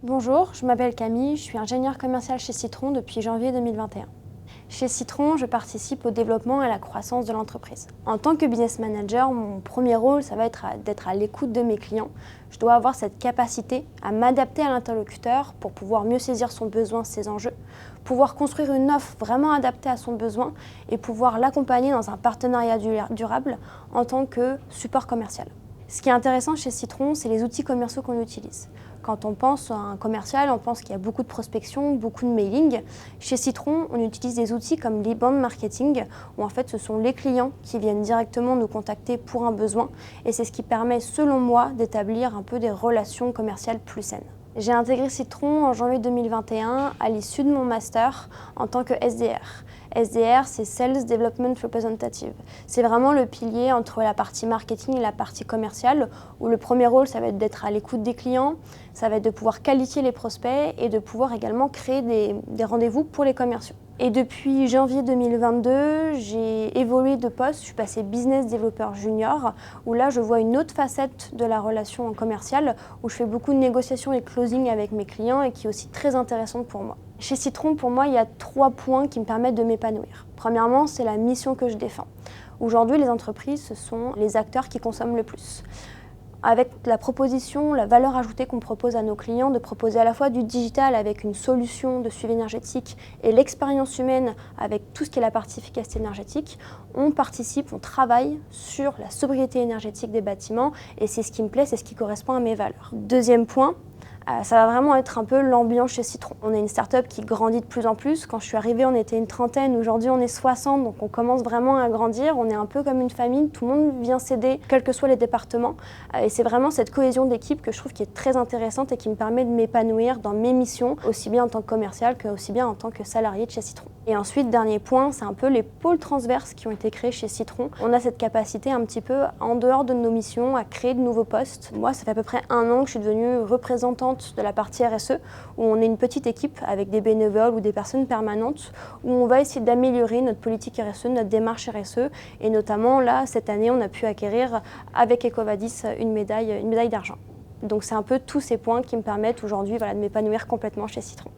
Bonjour, je m'appelle Camille, je suis ingénieure commerciale chez Citron depuis janvier 2021. Chez Citron, je participe au développement et à la croissance de l'entreprise. En tant que business manager, mon premier rôle, ça va être d'être à l'écoute de mes clients. Je dois avoir cette capacité à m'adapter à l'interlocuteur pour pouvoir mieux saisir son besoin, ses enjeux, pouvoir construire une offre vraiment adaptée à son besoin et pouvoir l'accompagner dans un partenariat durable en tant que support commercial. Ce qui est intéressant chez Citron, c'est les outils commerciaux qu'on utilise. Quand on pense à un commercial, on pense qu'il y a beaucoup de prospection, beaucoup de mailing. Chez Citron, on utilise des outils comme l'inbound marketing, où en fait ce sont les clients qui viennent directement nous contacter pour un besoin. Et c'est ce qui permet, selon moi, d'établir un peu des relations commerciales plus saines. J'ai intégré Citron en janvier 2021 à l'issue de mon master en tant que SDR. SDR, c'est Sales Development Representative. C'est vraiment le pilier entre la partie marketing et la partie commerciale, où le premier rôle, ça va être d'être à l'écoute des clients, ça va être de pouvoir qualifier les prospects et de pouvoir également créer des rendez-vous pour les commerciaux. Et depuis janvier 2022, j'ai évolué de poste, je suis passée business développeur junior, où là je vois une autre facette de la relation commerciale, où je fais beaucoup de négociations et de closing avec mes clients et qui est aussi très intéressante pour moi. Chez Citron, pour moi, il y a 3 points qui me permettent de m'épanouir. Premièrement, c'est la mission que je défends. Aujourd'hui, les entreprises, ce sont les acteurs qui consomment le plus. Avec la proposition, la valeur ajoutée qu'on propose à nos clients, de proposer à la fois du digital avec une solution de suivi énergétique et l'expérience humaine avec tout ce qui est la partie efficacité énergétique, on participe, on travaille sur la sobriété énergétique des bâtiments et c'est ce qui me plaît, c'est ce qui correspond à mes valeurs. Deuxième point, ça va vraiment être un peu l'ambiance chez Citron. On est une start-up qui grandit de plus en plus. Quand je suis arrivée, on était une trentaine. Aujourd'hui, on est 60, donc on commence vraiment à grandir. On est un peu comme une famille. Tout le monde vient s'aider, quels que soient les départements. Et c'est vraiment cette cohésion d'équipe que je trouve qui est très intéressante et qui me permet de m'épanouir dans mes missions, aussi bien en tant que commercial que aussi bien en tant que salarié de chez Citron. Et ensuite, dernier point, c'est un peu les pôles transverses qui ont été créés chez Citron. On a cette capacité un petit peu, en dehors de nos missions, à créer de nouveaux postes. Moi, ça fait à peu près 1 an que je suis devenue représentante de la partie RSE, où on est une petite équipe avec des bénévoles ou des personnes permanentes, où on va essayer d'améliorer notre politique RSE, notre démarche RSE. Et notamment, là, cette année, on a pu acquérir avec EcoVadis une médaille d'argent. Donc c'est un peu tous ces points qui me permettent aujourd'hui de m'épanouir complètement chez Citron.